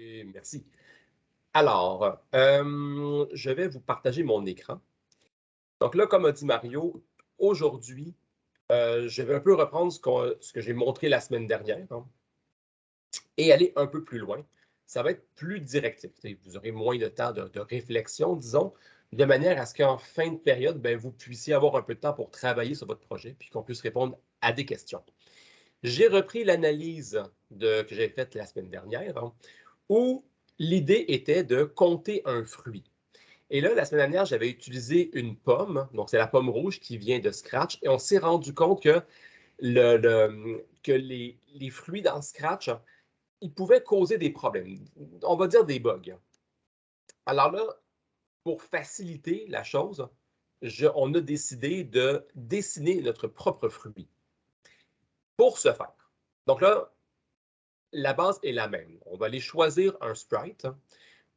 Et merci. Alors, je vais vous partager mon écran. Donc là, comme a dit Mario, aujourd'hui, je vais un peu reprendre ce que j'ai montré la semaine dernière, hein, et aller un peu plus loin. Ça va être plus directif. Vous aurez moins de temps de réflexion, disons, de manière à ce qu'en fin de période, ben, vous puissiez avoir un peu de temps pour travailler sur votre projet, puis qu'on puisse répondre à des questions. J'ai repris l'analyse que j'avais faite la semaine dernière, hein, où l'idée était de compter un fruit. Et là, la semaine dernière, j'avais utilisé une pomme, donc c'est la pomme rouge qui vient de Scratch, et on s'est rendu compte que, que les fruits dans Scratch, ils pouvaient causer des problèmes, on va dire des bugs. Alors là, pour faciliter la chose, on a décidé de dessiner notre propre fruit. Pour ce faire, donc là, la base est la même. On va aller choisir un sprite.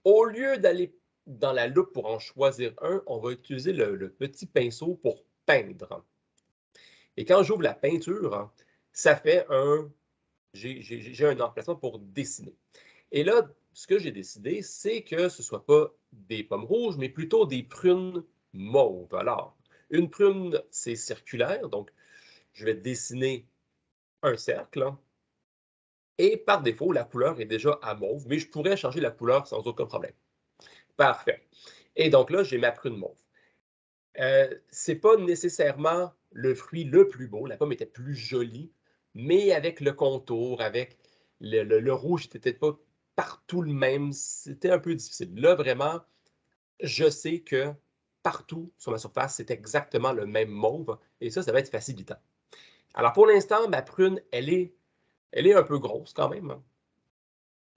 Au lieu d'aller dans la loupe pour en choisir un, on va utiliser le petit pinceau pour peindre. Et quand j'ouvre la peinture, ça fait j'ai un emplacement pour dessiner. Et là, ce que j'ai décidé, c'est que ce ne soit pas des pommes rouges, mais plutôt des prunes mauves. Alors, une prune, c'est circulaire, donc je vais dessiner un cercle. Et par défaut, la couleur est déjà à mauve, mais je pourrais changer la couleur sans aucun problème. Parfait. Et donc là, j'ai ma prune mauve. C'est pas nécessairement le fruit le plus beau, la pomme était plus jolie, mais avec le contour, avec le rouge, c'était peut-être pas partout le même, c'était un peu difficile. Là, vraiment, je sais que partout sur ma surface, c'est exactement le même mauve, et ça va être facilitant. Alors pour l'instant, ma prune, elle est un peu grosse quand même.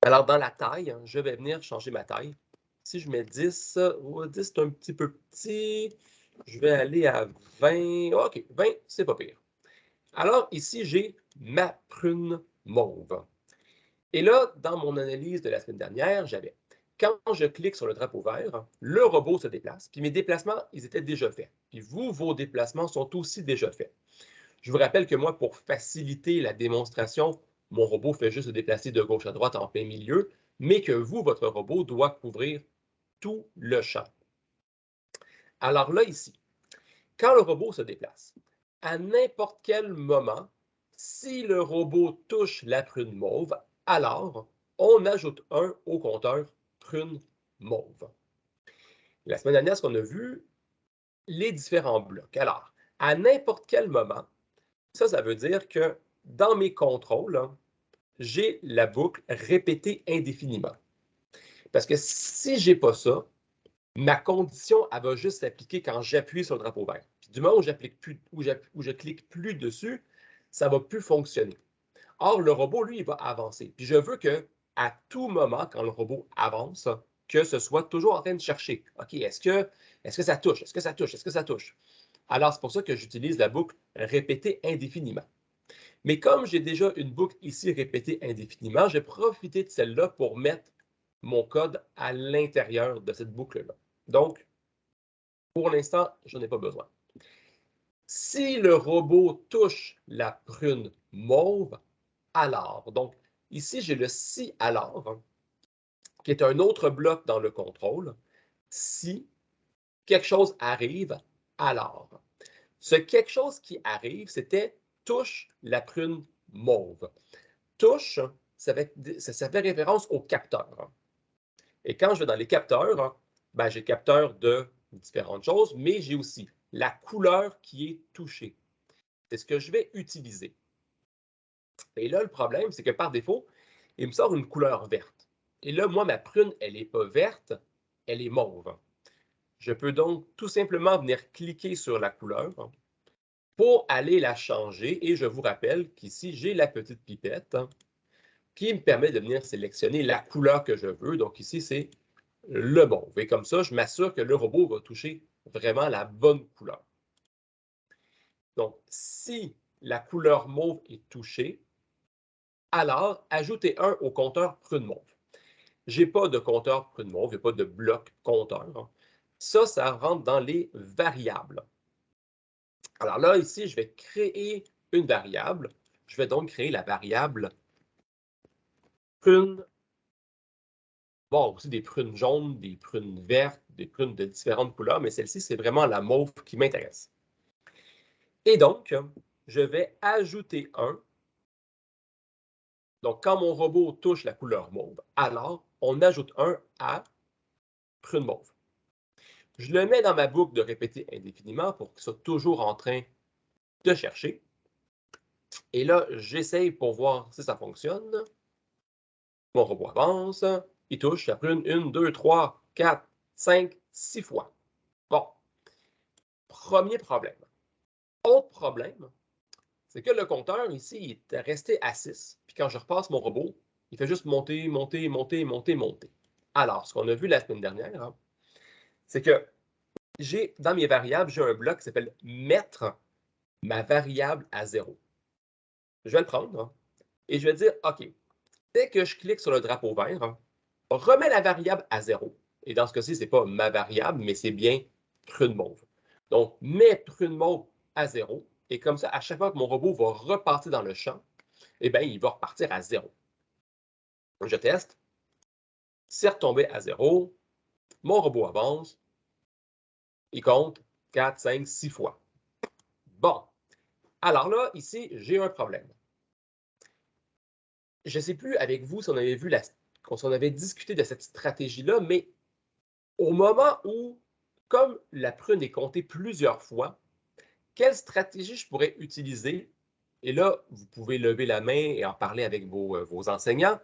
Alors dans la taille, je vais venir changer ma taille. Si je mets 10, 10 c'est un petit peu petit. Je vais aller à 20. OK, 20, c'est pas pire. Alors ici, j'ai ma prune mauve. Et là, dans mon analyse de la semaine dernière, j'avais, quand je clique sur le drapeau vert, le robot se déplace, puis mes déplacements, ils étaient déjà faits. Puis vous, vos déplacements sont aussi déjà faits. Je vous rappelle que moi, pour faciliter la démonstration, mon robot fait juste se déplacer de gauche à droite en plein milieu, mais que vous, votre robot, doit couvrir tout le champ. Alors là, ici, quand le robot se déplace, à n'importe quel moment, si le robot touche la prune mauve, alors on ajoute 1 au compteur prune mauve. La semaine dernière, ce qu'on a vu, les différents blocs. Alors, à n'importe quel moment, ça veut dire que dans mes contrôles, j'ai la boucle répétée indéfiniment. Parce que si je n'ai pas ça, ma condition, elle va juste s'appliquer quand j'appuie sur le drapeau vert. Puis du moment où je clique plus dessus, ça ne va plus fonctionner. Or, le robot, lui, il va avancer. Puis je veux que à tout moment, quand le robot avance, que ce soit toujours en train de chercher. OK, est-ce que ça touche? Est-ce que ça touche? Est-ce que ça touche? Alors, c'est pour ça que j'utilise la boucle répétée indéfiniment. Mais comme j'ai déjà une boucle ici répétée indéfiniment, je vais profiter de celle-là pour mettre mon code à l'intérieur de cette boucle-là. Donc, pour l'instant, je n'en ai pas besoin. Si le robot touche la prune mauve, alors, donc ici j'ai le si alors, qui est un autre bloc dans le contrôle. Si quelque chose arrive, alors. Ce quelque chose qui arrive, c'était touche la prune mauve. Touche, ça fait référence au capteur. Et quand je vais dans les capteurs, ben, j'ai le capteur de différentes choses, mais j'ai aussi la couleur qui est touchée. C'est ce que je vais utiliser. Et là, le problème, c'est que par défaut, il me sort une couleur verte. Et là, moi, ma prune, elle n'est pas verte, elle est mauve. Je peux donc tout simplement venir cliquer sur la couleur pour aller la changer. Et je vous rappelle qu'ici, j'ai la petite pipette qui me permet de venir sélectionner la couleur que je veux. Donc ici, c'est le mauve. Et comme ça, je m'assure que le robot va toucher vraiment la bonne couleur. Donc, si la couleur mauve est touchée, alors ajoutez 1 au compteur prune mauve. Je n'ai pas de compteur prune mauve, il n'y a pas de bloc compteur. Ça rentre dans les variables. Alors là, ici, je vais créer une variable. Je vais donc créer la variable prune Bon, aussi des prunes jaunes, des prunes vertes, des prunes de différentes couleurs, mais celle-ci, c'est vraiment la mauve qui m'intéresse. Et donc, je vais ajouter 1. Donc, quand mon robot touche la couleur mauve, alors on ajoute 1 à prune mauve. Je le mets dans ma boucle de répéter indéfiniment pour qu'il soit toujours en train de chercher. Et là, j'essaye pour voir si ça fonctionne. Mon robot avance, il touche la prune 1, 2, 3, 4, 5, 6 fois. Bon, premier problème. Autre problème, c'est que le compteur ici il est resté à 6. Puis quand je repasse mon robot, il fait juste monter, monter, monter, monter, monter. Alors, ce qu'on a vu la semaine dernière, hein, c'est que dans mes variables, j'ai un bloc qui s'appelle mettre ma variable à 0. Je vais le prendre hein, et je vais dire, OK, dès que je clique sur le drapeau vert, hein, remets la variable à 0. Et dans ce cas-ci, ce n'est pas ma variable, mais c'est bien prune mauve. Donc, mets prune mauve à 0. Et comme ça, à chaque fois que mon robot va repartir dans le champ, eh bien, il va repartir à 0. Je teste. C'est retombé à 0. Mon robot avance. Il compte 4, 5, 6 fois. Bon. Alors là, ici, j'ai un problème. Je ne sais plus avec vous si on avait vu si on avait discuté de cette stratégie-là, mais au moment où, comme la prune est comptée plusieurs fois, quelle stratégie je pourrais utiliser? Et là, vous pouvez lever la main et en parler avec vos enseignants,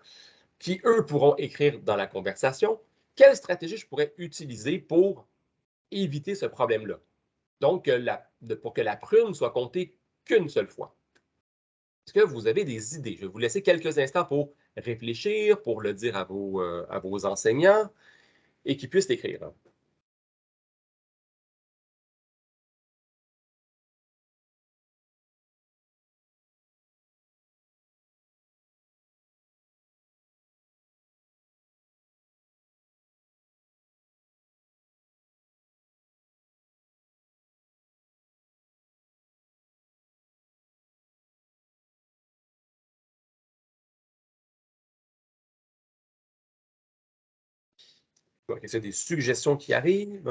qui, eux, pourront écrire dans la conversation. Quelle stratégie je pourrais utiliser pour éviter ce problème-là? Donc, pour que la prune soit comptée qu'une seule fois. Est-ce que vous avez des idées? Je vais vous laisser quelques instants pour réfléchir, pour le dire à vos enseignants et qu'ils puissent l'écrire. Donc, est-ce qu'il y a des suggestions qui arrivent?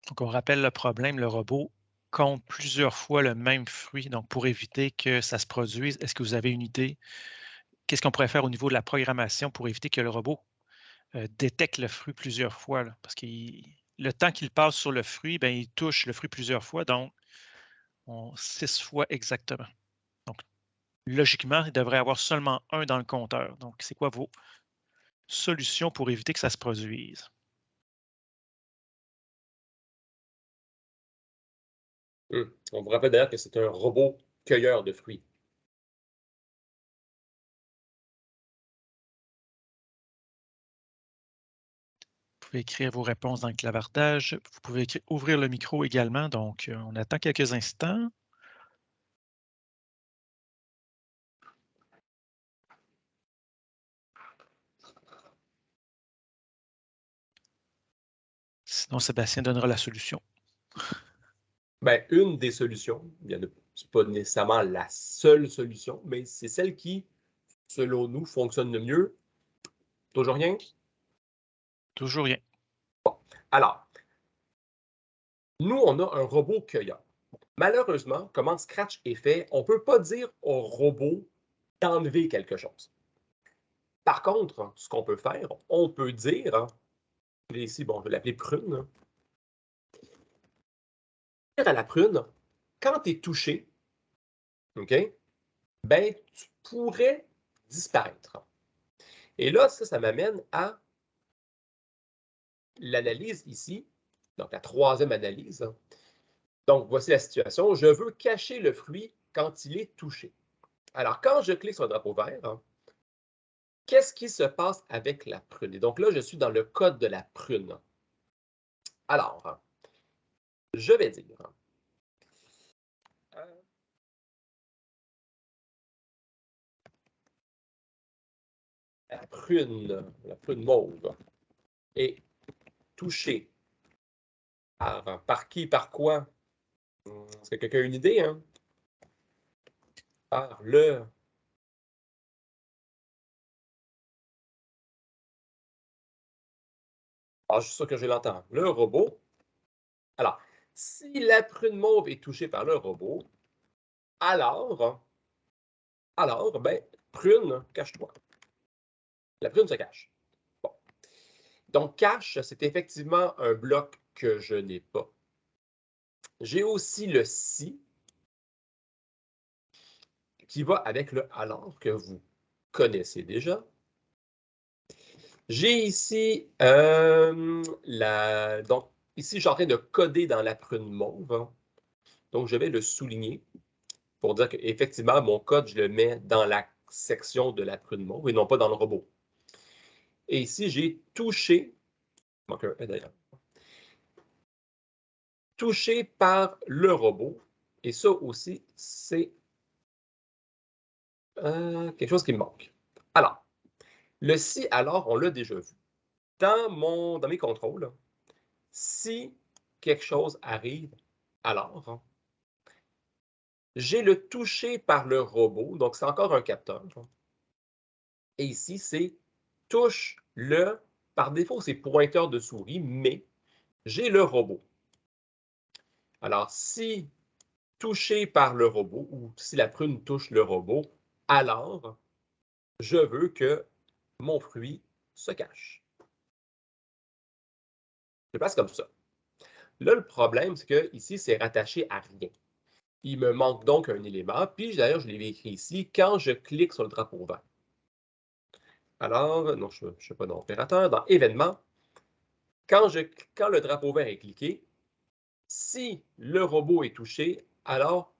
Donc, on rappelle le problème, le robot compte plusieurs fois le même fruit. Donc, pour éviter que ça se produise, est-ce que vous avez une idée? Qu'est-ce qu'on pourrait faire au niveau de la programmation pour éviter que le robot détecte le fruit plusieurs fois? Là? Parce que le temps qu'il passe sur le fruit, ben, il touche le fruit plusieurs fois, donc 6 fois exactement. Donc, logiquement, il devrait y avoir seulement un dans le compteur. Donc, c'est quoi vos solutions pour éviter que ça se produise? On vous rappelle d'ailleurs que c'est un robot cueilleur de fruits. Vous pouvez écrire vos réponses dans le clavardage. Vous pouvez ouvrir le micro également. Donc, on attend quelques instants. Sinon, Sébastien donnera la solution. Ben, une des solutions, ce n'est pas nécessairement la seule solution, mais c'est celle qui, selon nous, fonctionne le mieux. Toujours rien? Toujours rien. Alors, nous, on a un robot cueilleur. Malheureusement, comment Scratch est fait, on ne peut pas dire au robot d'enlever quelque chose. Par contre, ce qu'on peut faire, on peut dire, ici, bon, je vais l'appeler prune, dire à la prune, quand tu es touché, OK, ben, tu pourrais disparaître. Et là, ça m'amène à l'analyse ici, donc la troisième analyse. Donc, voici la situation. Je veux cacher le fruit quand il est touché. Alors, quand je clique sur le drapeau vert, qu'est-ce qui se passe avec la prune? Et donc là, je suis dans le code de la prune. Alors, je vais dire la prune mauve, est touchée par qui, par quoi? Est-ce que quelqu'un a une idée? Hein? par le... Alors, je suis sûr que je l'entends. Le robot. Alors, si la prune mauve est touchée par le robot, alors, ben, prune, cache-toi. La prune se cache. Bon. Donc, cache, c'est effectivement un bloc que je n'ai pas. J'ai aussi le si qui va avec le alors que vous connaissez déjà. J'ai ici donc ici, je suis en train de coder dans la prune mauve. Donc, je vais le souligner pour dire qu'effectivement, mon code, je le mets dans la section de la prune mauve et non pas dans le robot. Et ici, j'ai touché, il manque un d'ailleurs, touché par le robot. Et ça aussi, c'est quelque chose qui me manque. Alors, le si alors, on l'a déjà vu. Dans mes contrôles, si quelque chose arrive, alors, j'ai le touché par le robot, donc c'est encore un capteur. Et ici, c'est touche le, par défaut, c'est pointeur de souris, mais j'ai le robot. Alors, si touché par le robot, ou si la prune touche le robot, alors, je veux que mon fruit se cache. Je passe comme ça. Là, le problème, c'est que ici, c'est rattaché à rien. Il me manque donc un élément, puis d'ailleurs, je l'ai écrit ici, quand je clique sur le drapeau vert. Alors, non, je ne fais pas d'opérateur. Dans événements, quand le drapeau vert est cliqué, si le robot est touché, alors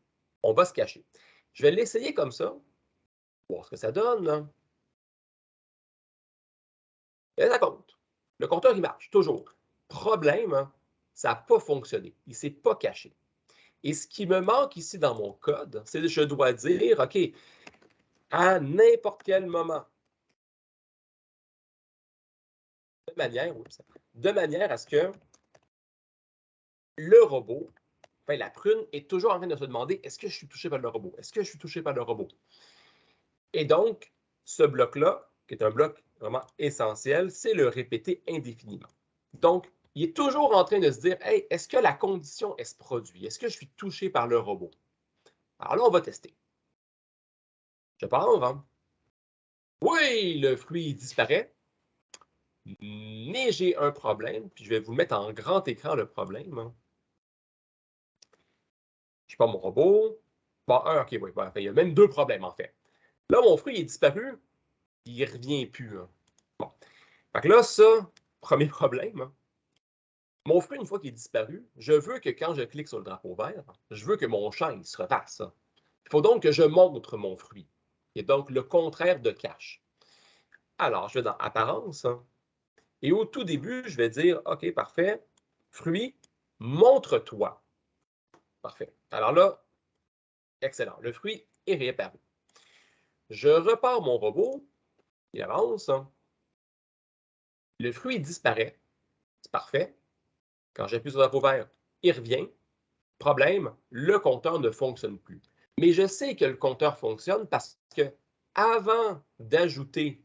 on va se cacher. Je vais l'essayer comme ça, voir ce que ça donne. Et ça compte. Le compteur, il marche, toujours. Problème, ça n'a pas fonctionné. Il ne s'est pas caché. Et ce qui me manque ici dans mon code, c'est que je dois dire, OK, à n'importe quel moment, de manière à ce que le robot, enfin la prune, est toujours en train de se demander, est-ce que je suis touché par le robot? Est-ce que je suis touché par le robot? Et donc, ce bloc-là, qui est un bloc vraiment essentiel, c'est le répéter indéfiniment. Donc, il est toujours en train de se dire, hey, est-ce que la condition se produit? Est-ce que je suis touché par le robot? Alors là, on va tester. Je pars, hein? Oui, le fruit disparaît, mais j'ai un problème, puis je vais vous mettre en grand écran le problème. Je pars mon robot. Bon, ok, oui, bon, il y a même deux problèmes en fait. Là, mon fruit est disparu, il ne revient plus. Hein. Bon. Fait que là, ça, premier problème, hein. Mon fruit, une fois qu'il est disparu, je veux que quand je clique sur le drapeau vert, je veux que mon champ il se repasse. Il faut donc que je montre mon fruit. Et donc le contraire de cache. Alors, je vais dans Apparence. Et au tout début, je vais dire, OK, parfait, fruit, montre-toi. Parfait. Alors là, excellent. Le fruit est réapparu. Je repars mon robot, il avance. Le fruit disparaît. C'est parfait. Quand j'appuie sur le drapeau vert, il revient. Problème, le compteur ne fonctionne plus. Mais je sais que le compteur fonctionne parce que avant d'ajouter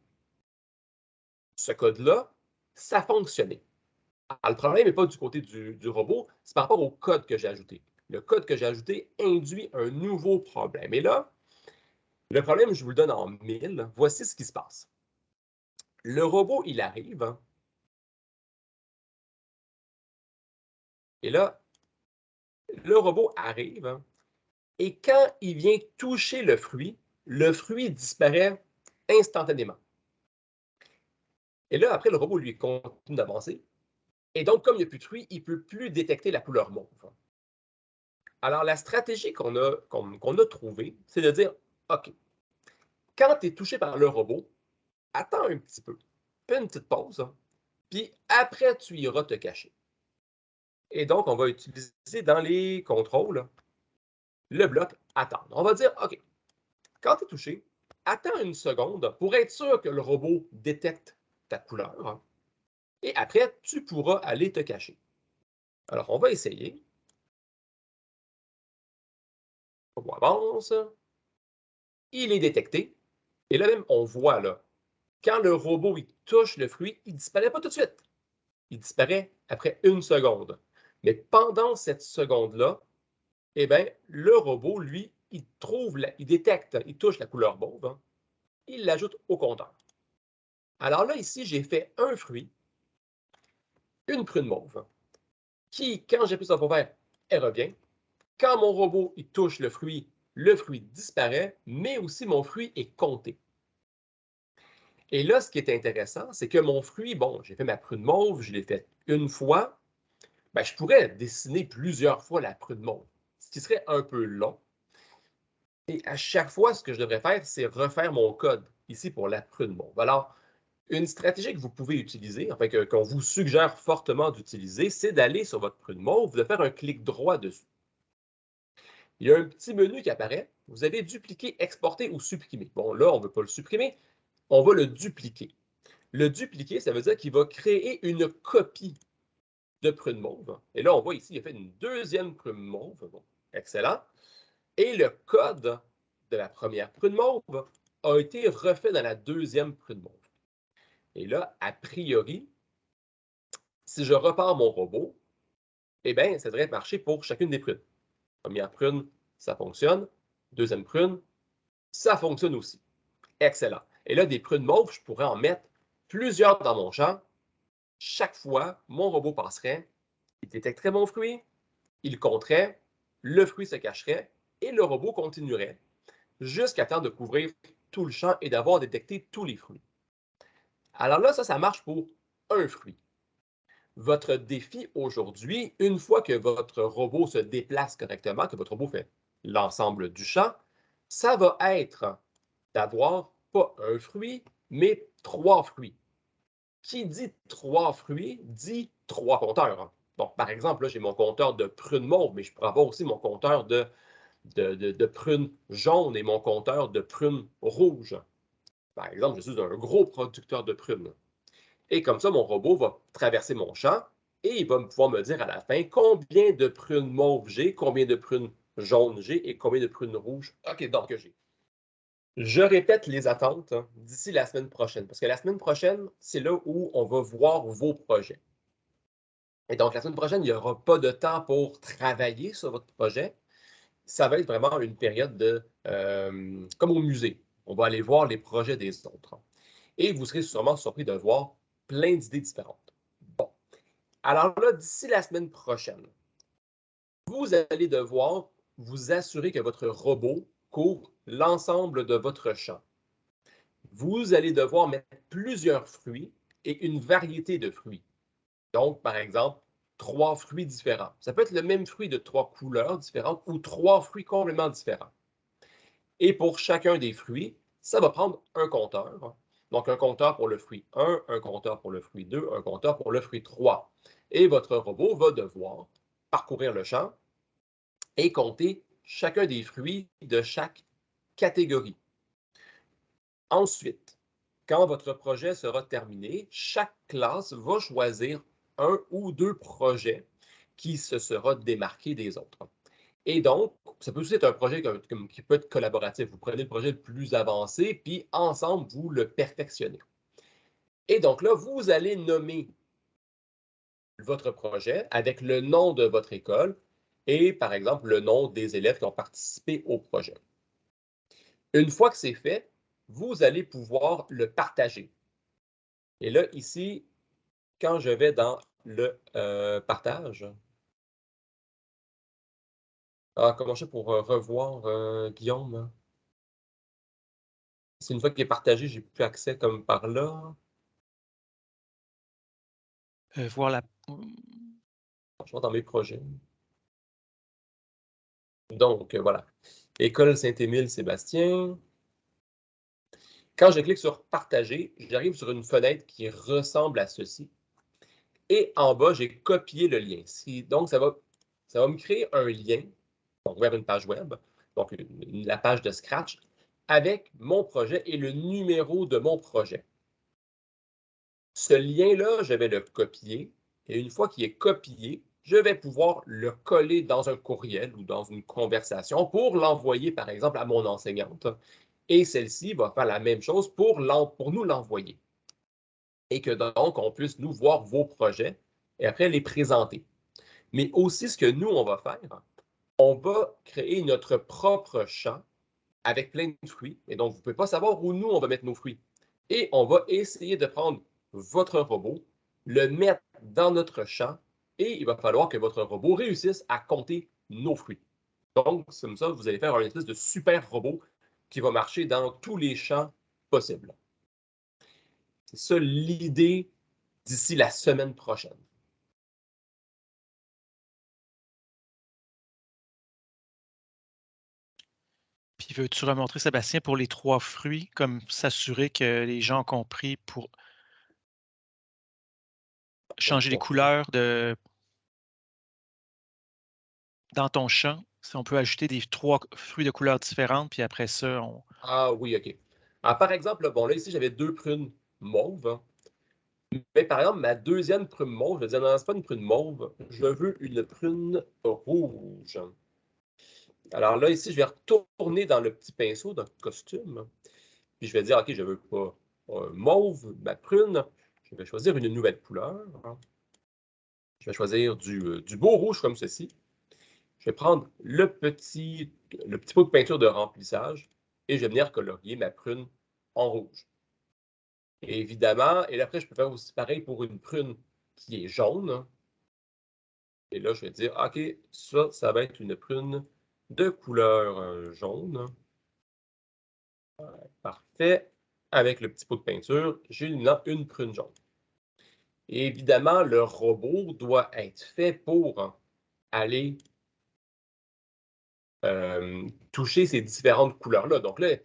ce code-là, ça fonctionnait. Alors, le problème n'est pas du côté du robot, c'est par rapport au code que j'ai ajouté. Le code que j'ai ajouté induit un nouveau problème. Et là, le problème, je vous le donne en 1000. Voici ce qui se passe. Le robot, il arrive. Hein, et là, le robot arrive. Hein, et quand il vient toucher le fruit disparaît instantanément. Et là, après, le robot, lui, continue d'avancer. Et donc, comme il n'y a plus de fruit, il ne peut plus détecter la couleur mauve. Alors, la stratégie qu'on a trouvée, c'est de dire, OK, quand tu es touché par le robot, attends un petit peu, fais une petite pause, hein, puis après, tu iras te cacher. Et donc, on va utiliser dans les contrôles le bloc attendre. On va dire, OK, quand tu es touché, attends une seconde pour être sûr que le robot détecte ta couleur. Hein, et après, tu pourras aller te cacher. Alors, on va essayer. On avance. il est détecté. Et là même, on voit, là, quand le robot il touche le fruit, il ne disparaît pas tout de suite. Il disparaît après 1 seconde. Mais pendant cette seconde-là, eh bien, le robot, lui, il détecte, il touche la couleur mauve, hein, il l'ajoute au compteur. Alors là, ici, j'ai fait un fruit, une prune mauve, qui, quand j'appuie sur le feu vert, elle revient. Quand mon robot il touche le fruit disparaît, mais aussi mon fruit est compté. Et là, ce qui est intéressant, c'est que mon fruit, bon, j'ai fait ma prune mauve, je l'ai faite une fois, ben, je pourrais dessiner plusieurs fois la prune mauve, ce qui serait un peu long. Et à chaque fois, ce que je devrais faire, c'est refaire mon code, ici pour la prune mauve. Alors, une stratégie que vous pouvez utiliser, enfin qu'on vous suggère fortement d'utiliser, c'est d'aller sur votre prune mauve, de faire un clic droit dessus. Il y a un petit menu qui apparaît. Vous avez dupliquer, exporter ou supprimer. Bon, là, on ne veut pas le supprimer, on va le dupliquer. Le dupliquer, ça veut dire qu'il va créer une copie de prune mauve. Et là, on voit ici, il a fait une deuxième prune mauve. Bon, excellent. Et le code de la première prune mauve a été refait dans la deuxième prune mauve. Et là, a priori, si je repars mon robot, eh bien, ça devrait marcher pour chacune des prunes. Première prune, ça fonctionne. Deuxième prune, ça fonctionne aussi. Excellent. Et là, des prunes mauves, je pourrais en mettre plusieurs dans mon champ. Chaque fois, mon robot passerait, il détecterait mon fruit, il compterait, le fruit se cacherait et le robot continuerait jusqu'à temps de couvrir tout le champ et d'avoir détecté tous les fruits. Alors là, ça marche pour un fruit. Votre défi aujourd'hui, une fois que votre robot se déplace correctement, que votre robot fait l'ensemble du champ, ça va être d'avoir pas un fruit, mais 3 fruits. Qui dit 3 fruits dit 3 compteurs. Donc, par exemple, là, j'ai mon compteur de prunes mauves, mais je pourrais avoir aussi mon compteur de prunes jaunes et mon compteur de prunes rouges. Par exemple, je suis un gros producteur de prunes. Et comme ça, mon robot va traverser mon champ et il va pouvoir me dire à la fin combien de prunes mauves j'ai, combien de prunes jaunes j'ai et combien de prunes rouges. OK, donc j'ai. Je répète les attentes d'ici la semaine prochaine, parce que la semaine prochaine, c'est là où on va voir vos projets. Et donc, la semaine prochaine, il n'y aura pas de temps pour travailler sur votre projet. Ça va être vraiment une période comme au musée. On va aller voir les projets des autres. Et vous serez sûrement surpris de voir plein d'idées différentes. Bon. Alors là, d'ici la semaine prochaine, vous allez devoir vous assurer que votre robot couvre l'ensemble de votre champ. Vous allez devoir mettre plusieurs fruits et une variété de fruits. Donc, par exemple, 3 fruits différents. Ça peut être le même fruit de 3 couleurs différentes ou 3 fruits complètement différents. Et pour chacun des fruits, ça va prendre un compteur. Donc, un compteur pour le fruit 1, un compteur pour le fruit 2, un compteur pour le fruit 3. Et votre robot va devoir parcourir le champ et compter chacun des fruits de chaque catégorie. Ensuite, quand votre projet sera terminé, chaque classe va choisir un ou 2 projets qui se sera démarqué des autres. Et donc, ça peut aussi être un projet qui peut être collaboratif. Vous prenez le projet le plus avancé, puis ensemble, vous le perfectionnez. Et donc là, vous allez nommer votre projet avec le nom de votre école et, par exemple, le nom des élèves qui ont participé au projet. Une fois que c'est fait, vous allez pouvoir le partager. Et là, ici, quand je vais dans le partage, comment je fais pour revoir Guillaume? C'est une fois qu'il est partagé, j'ai plus accès comme par là. Voir la. Je vais dans mes projets. Donc, voilà. École Saint-Émile-Sébastien. Quand je clique sur partager, j'arrive sur une fenêtre qui ressemble à ceci. Et en bas, j'ai copié le lien. Donc, ça va me créer un lien, donc vers une page web, donc la page de Scratch, avec mon projet et le numéro de mon projet. Ce lien-là, je vais le copier. Et une fois qu'il est copié, je vais pouvoir le coller dans un courriel ou dans une conversation pour l'envoyer, par exemple, à mon enseignante Et celle-ci va faire la même chose pour nous l'envoyer. Et que donc, on puisse nous voir vos projets et après les présenter. Mais aussi, ce que nous, on va faire, on va créer notre propre champ avec plein de fruits. Et donc, vous ne pouvez pas savoir où nous, on va mettre nos fruits. Et on va essayer de prendre votre robot, le mettre dans notre champ, et il va falloir que votre robot réussisse à compter nos fruits. Donc, comme ça, vous allez faire un espèce de super robot qui va marcher dans tous les champs possibles. C'est ça l'idée d'ici la semaine prochaine. Puis veux-tu remontrer, Sébastien, pour les 3 fruits, comme s'assurer que les gens ont compris pour changer les couleurs dans ton champ? Si on peut ajouter des 3 fruits de couleurs différentes, puis après ça, on Ah oui, OK. Alors, par exemple, bon, là, ici, j'avais 2 prunes mauves, hein. Mais par exemple, ma deuxième prune mauve, je vais dire, non, c'est pas une prune mauve, je veux une prune rouge. Alors là, ici, je vais retourner dans le petit pinceau de costume, puis je vais dire, OK, je veux pas mauve, ma prune, je vais choisir une nouvelle couleur. Je vais choisir du beau rouge comme ceci. Je vais prendre le petit pot de peinture de remplissage et je vais venir colorier ma prune en rouge. Et évidemment, et après, je peux faire aussi pareil pour une prune qui est jaune. Et là, je vais dire, OK, ça va être une prune de couleur jaune. Parfait. Avec le petit pot de peinture, j'ai une prune jaune. Et évidemment, le robot doit être fait pour aller toucher ces différentes couleurs-là. Donc là,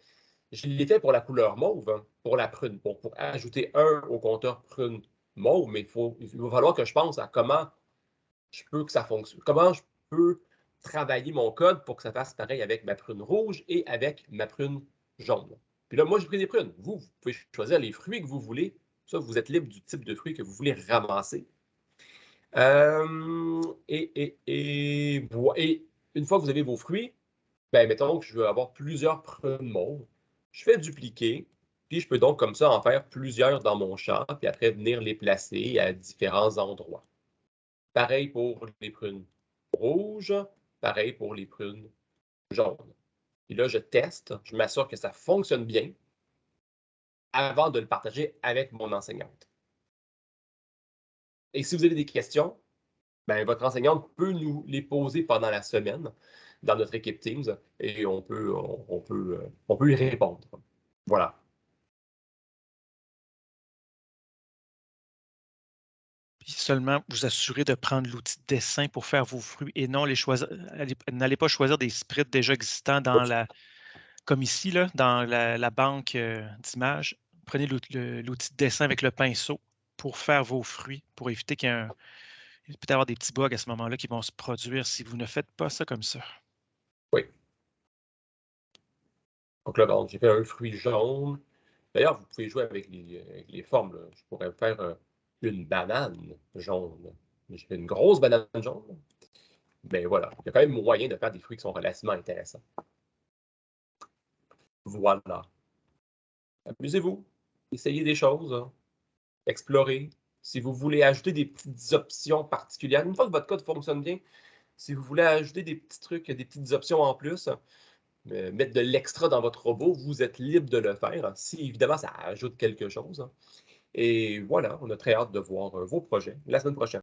je l'ai fait pour la couleur mauve, hein, pour la prune, pour ajouter 1 au compteur prune mauve, mais il va falloir que je pense à comment je peux que ça fonctionne, comment je peux travailler mon code pour que ça fasse pareil avec ma prune rouge et avec ma prune jaune. Puis là, moi, j'ai pris des prunes. Vous pouvez choisir les fruits que vous voulez. Ça, vous êtes libre du type de fruits que vous voulez ramasser. Et une fois que vous avez vos fruits, ben, mettons que je veux avoir plusieurs prunes mauves. Je fais dupliquer, puis je peux donc comme ça en faire plusieurs dans mon champ, puis après venir les placer à différents endroits. Pareil pour les prunes rouges, pareil pour les prunes jaunes. Et là, je teste, je m'assure que ça fonctionne bien avant de le partager avec mon enseignante. Et si vous avez des questions, ben, votre enseignante peut nous les poser pendant la semaine dans notre équipe Teams et on peut y répondre. Voilà. puis seulement vous assurer de prendre l'outil de dessin pour faire vos fruits et non les choisir n'allez pas choisir des sprites déjà existants comme ici, là, dans la banque, d'images. Prenez l'outil de dessin avec le pinceau pour faire vos fruits, pour éviter il peut y avoir des petits bugs à ce moment-là qui vont se produire si vous ne faites pas ça comme ça. Oui. Donc là, bon, j'ai fait un fruit jaune. D'ailleurs, vous pouvez jouer avec les formes, là. Je pourrais faire une banane jaune. J'ai fait une grosse banane jaune. Mais voilà, il y a quand même moyen de faire des fruits qui sont relativement intéressants. Voilà. Amusez-vous. Essayez des choses, hein. Explorez. Si vous voulez ajouter des petites options particulières, une fois que votre code fonctionne bien, si vous voulez ajouter des petits trucs, des petites options en plus, mettre de l'extra dans votre robot, vous êtes libre de le faire, si évidemment ça ajoute quelque chose, hein. Et voilà, on a très hâte de voir vos projets la semaine prochaine.